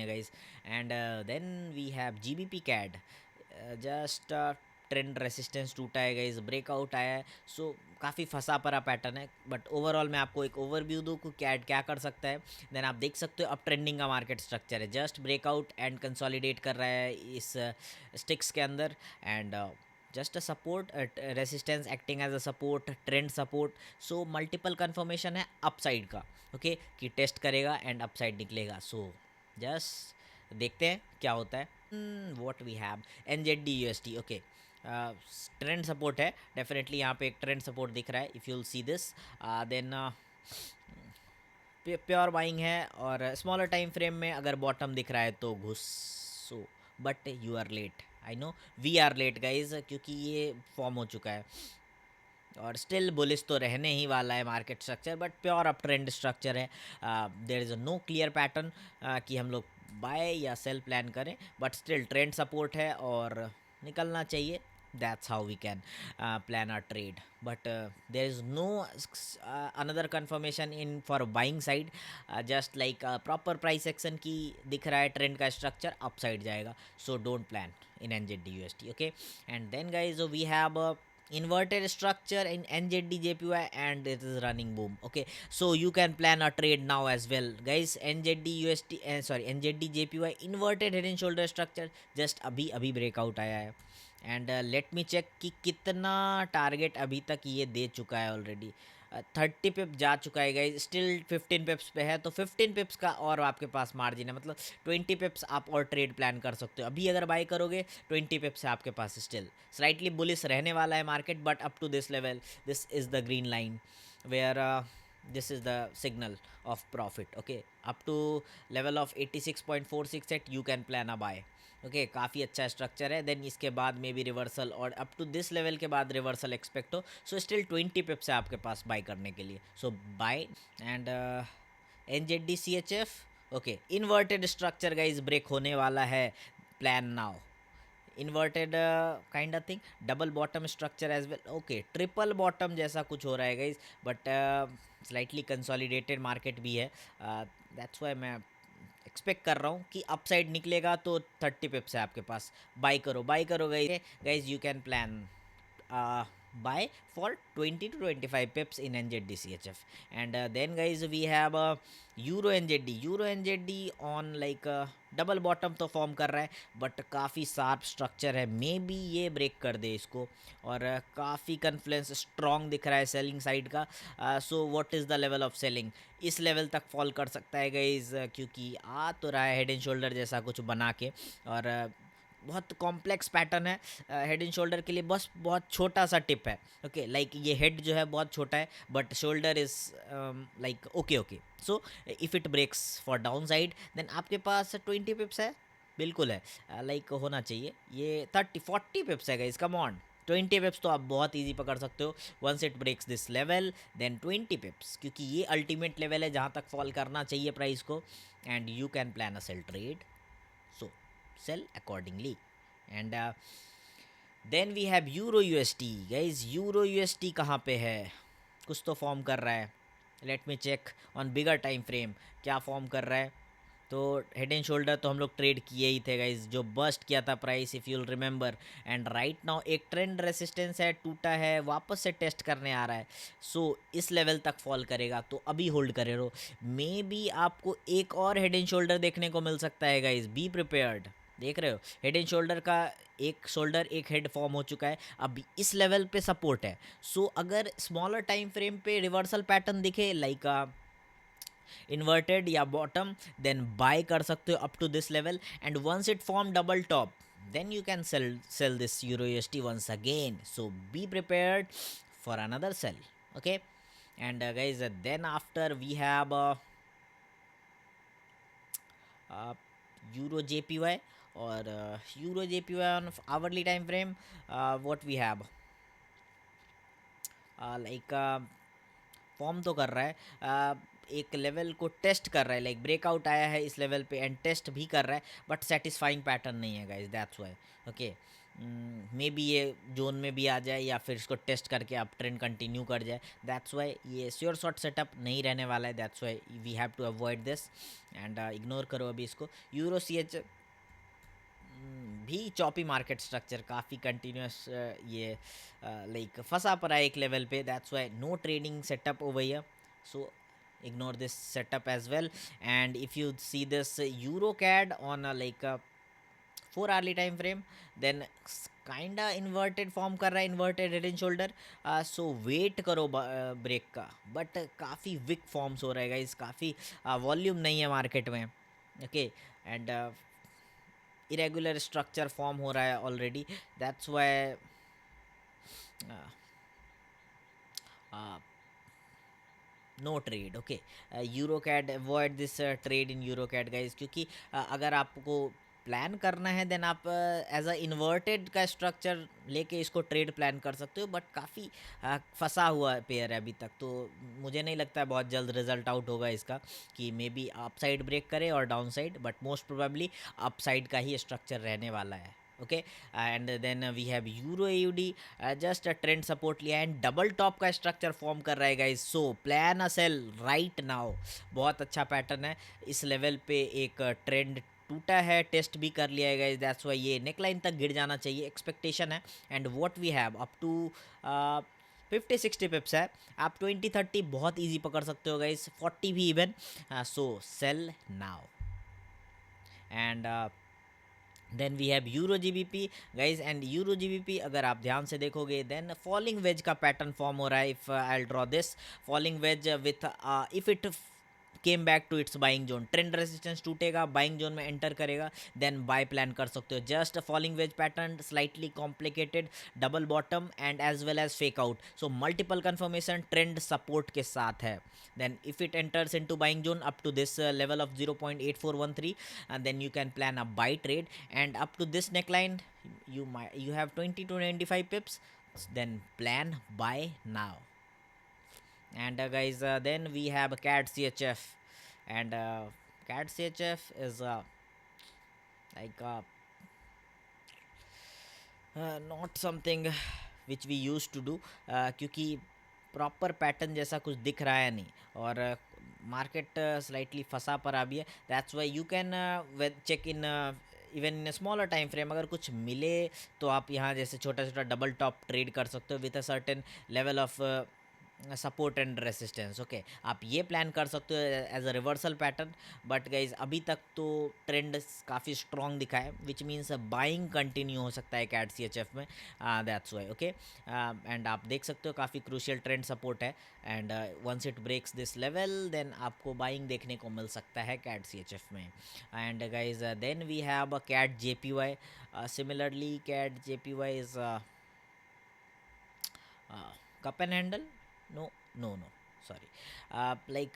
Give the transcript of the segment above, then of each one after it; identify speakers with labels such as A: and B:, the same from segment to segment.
A: Guys. And then we have GBP CAD. Just trend resistance टूटा है guys, breakout आया है. सो काफ़ी फंसा पड़ा पैटर्न है, बट ओवरऑल मैं आपको एक ओवरव्यू दूँ कि कैड क्या कर सकता है. देन आप देख सकते हो अब ट्रेंडिंग का मार्केट स्ट्रक्चर है, जस्ट ब्रेकआउट एंड कंसोलिडेट कर रहा है इस स्टिक्स के अंदर. And just a support resistance acting as a support, trend support. So multiple confirmation है अपसाइड का, ओके कि टेस्ट करेगा एंड अपसाइड निकलेगा. सो जस्ट देखते हैं क्या होता है. What we have, NZD USD. Okay, trend support है डेफिनेटली, यहाँ पे एक ट्रेंड सपोर्ट दिख रहा है. If you'll see this, then pure buying है. और स्मॉलर टाइम फ्रेम में अगर बॉटम दिख रहा है तो घुसो, but you are late. I know we are late guys, क्योंकि ये फॉर्म हो चुका है. और स्टिल बुलिश तो रहने ही वाला है market structure, but pure up trend structure है. There is no clear pattern कि हम लोग बाय या सेल प्लान करें, बट स्टिल ट्रेंड सपोर्ट है और निकलना चाहिए. That's how we can plan our trade. But there is no another confirmation in for buying side. Just like proper price action की दिख रहा है ट्रेंड का स्ट्रक्चर अपसाइड जाएगा. So don't plan in NZD USD. Okay, and then guys, we have inverted structure in NZD JPY and it is running boom. Okay, so you can plan a trade now as well guys. NZD USD sorry, NZD JPY inverted head and shoulder structure, just अभी अभी breakout आया है. And let me check कि कितना target अभी तक ये दे चुका है ऑलरेडी. 30 पिप जा चुका है गाइज, स्टिल 15 पिप्स पे है, तो 15 पिप्स का और आपके पास मार्जिन है. मतलब 20 पिप्स आप और ट्रेड प्लान कर सकते हो. अभी अगर बाय करोगे 20 पिप्स है आपके पास. स्टिल स्लाइटली बुलिश रहने वाला है market, but up to this level, this is the green line where this is the signal of profit. Okay, up to level of 86.468 you can plan a buy. Okay, काफ़ी अच्छा structure है. Then इसके बाद में भी reversal, और up to this level के बाद रिवर्सल एक्सपेक्ट हो. सो स्टिल 20 पिप्स है आपके पास बाय करने के लिए. So buy. And NZD CHF. Okay, inverted structure guys break होने वाला है. Plan now inverted kind of thing, double bottom structure as well. Okay, triple bottom जैसा कुछ हो रहा है guys, but slightly consolidated market भी है. दैट्स वाई मैं एक्सपेक्ट कर रहा हूँ कि अपसाइड निकलेगा. तो 30 पिप्स है आपके पास, बाई करो guys. You can plan buy for 20 to 25 pips in NZD CHF. And then guys, we have Euro NZD on like double bottom तो फॉर्म कर रहा है, बट काफ़ी शार्प स्ट्रक्चर है. मे बी ये ब्रेक कर दे इसको. और काफ़ी कन्फ्लुएंस स्ट्रॉन्ग दिख रहा है सेलिंग साइड का. So what is the level of selling, इस लेवल तक फॉल कर सकता है गाइज, क्योंकि आ तो रहा है हेड एंड शोल्डर जैसा कुछ बना के. और बहुत कॉम्प्लेक्स पैटर्न है हेड एंड शोल्डर के लिए. बस बहुत छोटा सा टिप है. ओके, लाइक ये हेड जो है बहुत छोटा है, but shoulder is like okay. So if it breaks for down side, then आपके पास 20 पिप्स है, बिल्कुल है. लाइक होना चाहिए. ये 30-40 पिप्स है गाइस, कम ऑन. 20 पिप्स तो आप बहुत ईजी पकड़ सकते हो once it breaks this level. Then 20 pips, क्योंकि ये अल्टीमेट लेवल है जहाँ तक फॉल करना चाहिए प्राइस को. And you can plan a sell trade. So sell accordingly. And then we have Euro USD guys. Euro USD कहाँ पे है, कुछ तो फॉर्म कर रहा है. Let me check on bigger time frame क्या फॉर्म कर रहा है. तो हेड एंड शोल्डर तो हम लोग ट्रेड किए ही थे गाइज, जो बस्ट किया था price, if you'll remember. And right now एक ट्रेंड रेसिस्टेंस है, टूटा है, वापस से टेस्ट करने आ रहा है. सो इस लेवल तक फॉल करेगा तो अभी होल्ड करे रहो. मे बी आपको एक और हेड एंड शोल्डर देखने को मिल सकता है गाइज, बी प्रिपेयर्ड. देख रहे हो हेड एंड शोल्डर का एक शोल्डर एक हेड फॉर्म हो चुका है, अब इस लेवल पे सपोर्ट है. सो अगर स्मॉलर टाइम फ्रेम पे रिवर्सल पैटर्न दिखे लाइक इन्वर्टेड या बॉटम, देन बाय कर सकते हो up to this level. And once it form double top, then you can sell this Euro USD once again. So be prepared for another sell. Okay, and guys, then after we have Euro JPY or Euro JPY on hourly time frame. What we have like form तो कर रहा है, एक level को test कर रहा है, like breakout आया है इस लेवल पे एंड टेस्ट भी कर रहा है, बट सेटिस्फाइंग पैटर्न नहीं है guys. That's why. Okay, may be ये जोन में भी आ जाए या फिर इसको टेस्ट करके आप ट्रेंड कंटिन्यू कर जाए। दैट्स वाई ये श्योर शॉट सेटअप नहीं रहने वाला है। That's why we have to avoid this and ignore करो अभी इसको। यूरो सी एच भी चॉपी मार्केट स्ट्रक्चर काफ़ी कंटिन्यूस ये लाइक फंसा पड़ा है एक लेवल पे। That's why no trading setup over here, so ignore this setup as well. And if you see this euro cad on a like a 4 hourly time frame, then kinda inverted form कर रहा है, inverted head and shoulder, so wait करो break का। But काफ़ी week forms हो रहा है guys, काफ़ी वॉल्यूम नहीं है मार्केट में। Okay and irregular structure form हो रहा है already. That's why no trade. Okay euro CAD, avoid this trade in euro CAD guys, क्योंकि अगर आपको प्लान करना है देन आप एज अ इन्वर्टेड का स्ट्रक्चर लेके इसको ट्रेड प्लान कर सकते हो। बट काफ़ी फंसा हुआ पेयर है अभी तक, तो मुझे नहीं लगता है बहुत जल्द रिजल्ट आउट होगा इसका कि maybe up side break करे और down side, but most probably up side का ही स्ट्रक्चर रहने वाला है। Okay and then we have euro AUD, just trend support लिया एंड डबल टॉप का स्ट्रक्चर फॉर्म कर रहा है guys, so plan a sell right now. बहुत अच्छा पैटर्न है, इस लेवल पे एक ट्रेंड टूटा है, टेस्ट भी कर लिया है गाइस। दैट्स वाई ये नेकलाइन तक गिर जाना चाहिए, एक्सपेक्टेशन है। And what we have up to 50-60 pips है, आप 20-30 बहुत इजी पकड़ सकते हो गाइस, 40 भी even, so sell now. And then we have euro GBP guys, and euro GBP अगर आप ध्यान से देखोगे देन फॉलिंग वेज का पैटर्न फॉर्म हो रहा है। If I draw this falling wedge with if it came back to its buying zone, trend resistance टूटेगा, बाइंग जोन में एंटर करेगा, देन बाय प्लान कर सकते हो। Just falling wedge pattern, slightly complicated, double bottom and as well as fake out, so multiple confirmation trend support के साथ है। then if it enters into buying zone up to this level of 0.8413, and then you can plan a buy trade, and up to this neckline you have 20 to 95 pips, then plan buy now. And guys, then we have CAD CHF, and CAD CHF is like not something which we used to do, क्योंकि proper pattern जैसा कुछ दिख रहा है नहीं, और market slightly फंसा पड़ा भी है। That's why you can check in even in smaller time frame, अगर कुछ मिले तो आप यहाँ जैसे छोटा छोटा डबल टॉप ट्रेड कर सकते हो with a certain level of support and resistance. Okay आप ये प्लान कर सकते हो as a reversal pattern. But guys अभी तक तो ट्रेंड काफ़ी स्ट्रॉन्ग दिखा है, विच मीन्स बाइंग कंटिन्यू हो सकता है कैड सी एच एफ में। दैट्स वाई ओके, एंड आप देख सकते हो काफ़ी क्रूशियल ट्रेंड सपोर्ट है, and once it breaks this level then आपको बाइंग देखने को मिल सकता है कैड सी एच एफ में। And guys then we have a CAD J P Y, similarly CAD J P Y is cup and handle, no no no sorry, like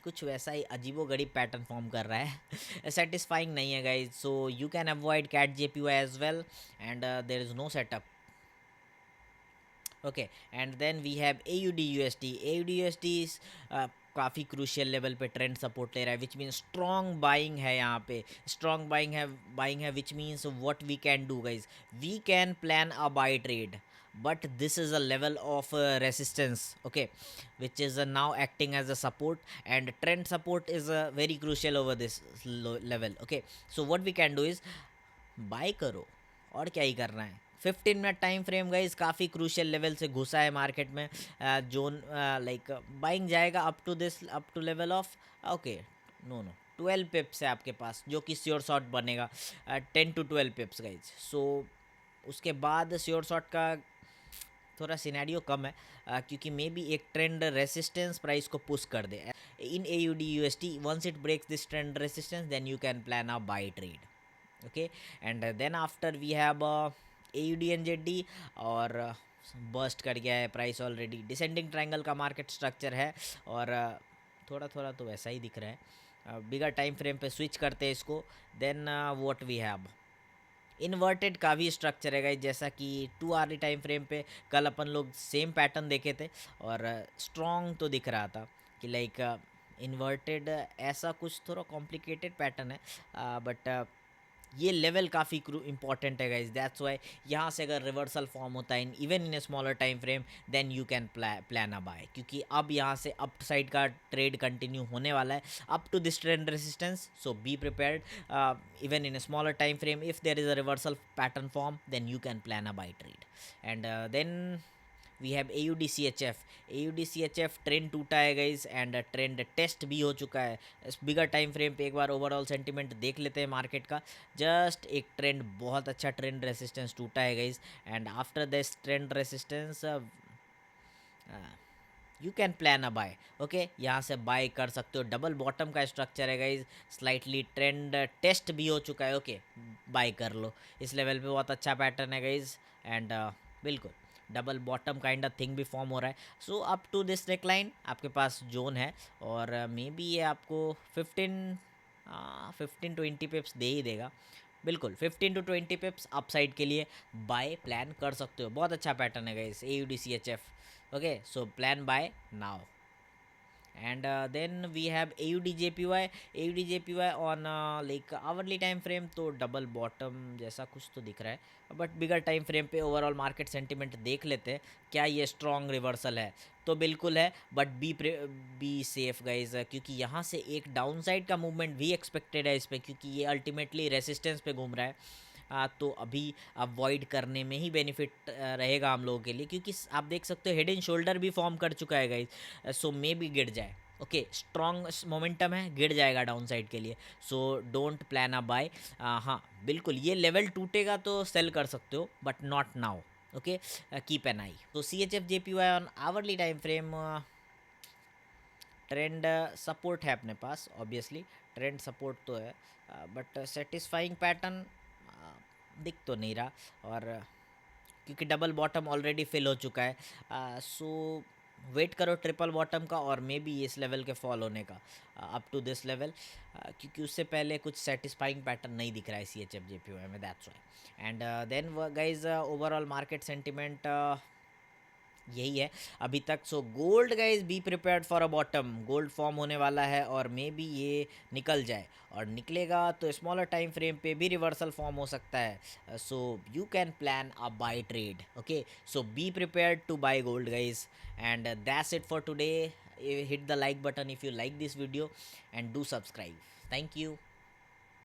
A: कुछ वैसा ही अजीबो गरीब पैटर्न फॉर्म कर रहा है सेटिस्फाइंग नहीं है guys, so you can avoid CAD J P Y as well, and there is no setup. Okay and then we have A U D U S T. A U D U S T काफ़ी crucial level पे trend support ले रहा है, which means strong buying है यहाँ पे, strong buying है which means what we can do guys, we can plan a buy trade, but this is a level of resistance, okay, which is now acting as a support, and trend support is very crucial over this level। okay, so what we can do is buy करो, और क्या ही करना है। 15 minute time frame guys काफ़ी crucial level से घुसा है market में, जोन लाइक बाइंग जाएगा up to this, up to level of okay no no 12 pips है आपके पास, जो कि श्योर शॉट बनेगा 10 to 12 पिप्स गाइज। सो उसके बाद श्योर शॉट का थोड़ा सिनेरियो कम है, क्योंकि मे बी एक ट्रेंड रेसिस्टेंस प्राइस को पुश कर दे in A U D U S T. Once it breaks this trend resistance then you can plan a buy trade. Okay and then after we have A U D N Z D, और bust कर गया है price already, descending triangle का market structure है, और थोड़ा थोड़ा तो वैसा ही दिख रहा है। बिगर टाइम फ्रेम पे स्विच करते हैं इसको, then what we have inverted का भी स्ट्रक्चर है गाइस, जैसा कि 2 आवर्ली टाइम फ्रेम पे कल अपन लोग सेम पैटर्न देखे थे, और स्ट्रॉन्ग तो दिख रहा था कि लाइक इन्वर्टेड ऐसा कुछ थोड़ा कॉम्प्लिकेटेड पैटर्न है, बट ये लेवल काफ़ी इंपॉर्टेंट है गाइज, दैट्स वाई यहाँ से अगर रिवर्सल फॉर्म होता है even in a smaller time frame, then you can plan a buy, क्योंकि अब यहाँ से अप साइड का ट्रेड कंटिन्यू होने वाला है up to this trend resistance, so be prepared even in a smaller time frame if there is a reversal pattern form, then you can plan a buy trade. And then we have AUDCHF। AUDCHF trend टूटा है guys and trend test भी हो चुका है। इस बिगर time frame पे एक बार overall sentiment देख लेते हैं मार्केट का। जस्ट एक ट्रेंड, बहुत अच्छा ट्रेंड रेसिस्टेंस टूटा है guys, and after this trend resistance you can plan a buy. Okay, यहाँ से बाय कर सकते हो, डबल बॉटम का स्ट्रक्चर है गाइज, स्लाइटली ट्रेंड टेस्ट भी हो चुका है। ओके, बाय कर लो, इस लेवल पे बहुत अच्छा पैटर्न है गाइज, एंड बिल्कुल double bottom kind of thing भी फॉर्म हो रहा है। So up to this neckline आपके पास जोन है, और मे बी ये आपको 15-20 पिप्स दे ही देगा। बिल्कुल 15 to 20 पिप्स अपसाइड के लिए बाय प्लान कर सकते हो। बहुत अच्छा पैटर्न है guys AUDCHF। Okay, so plan buy now. And then we have AUDJPY। AUDJPY on like hourly time frame तो डबल बॉटम जैसा कुछ तो दिख रहा है, बट बिगर टाइम फ्रेम पे ओवरऑल मार्केट सेंटिमेंट देख लेते हैं, क्या ये स्ट्रॉन्ग रिवर्सल है? तो बिल्कुल है, बट बी सेफ गाइज, क्योंकि यहाँ से एक डाउन साइड का मूवमेंट भी एक्सपेक्टेड है इस पर, क्योंकि ये अल्टीमेटली रेसिस्टेंस पे घूम रहा है। तो अभी अवॉइड करने में ही बेनिफिट रहेगा हम लोगों के लिए, क्योंकि आप देख सकते हो हेड एंड शोल्डर भी फॉर्म कर चुका है गाइज, सो मे भी गिर जाए। ओके, स्ट्रॉन्ग मोमेंटम है, गिर जाएगा डाउन साइड के लिए, so don't plan a buy. हाँ बिल्कुल, ये लेवल टूटेगा तो सेल कर सकते हो, but not now. Okay, keep an eye. तो CHF JPY on hourly time frame, trend support है अपने पास, ऑब्वियसली ट्रेंड सपोर्ट तो है, बट सेटिस्फाइंग पैटर्न दिख तो नहीं रहा, और क्योंकि डबल बॉटम ऑलरेडी फिल हो चुका है, सो वेट करो ट्रिपल बॉटम का, और मे बी इस लेवल के फॉल होने का अप टू दिस लेवल, क्योंकि उससे पहले कुछ सेटिस्फाइंग पैटर्न नहीं दिख रहा है CHF JPY में, that's why. And then guys overall market sentiment यही है अभी तक। So gold guys be prepared for a bottom, gold form होने वाला है, और मे बी ये निकल जाए, और निकलेगा तो स्मॉलर टाइम फ्रेम पे भी रिवर्सल फॉर्म हो सकता है, so you can plan a buy trade. Okay, so be prepared to buy gold guys, and that's it for today. Hit the like button if you like this video, and do subscribe. Thank you.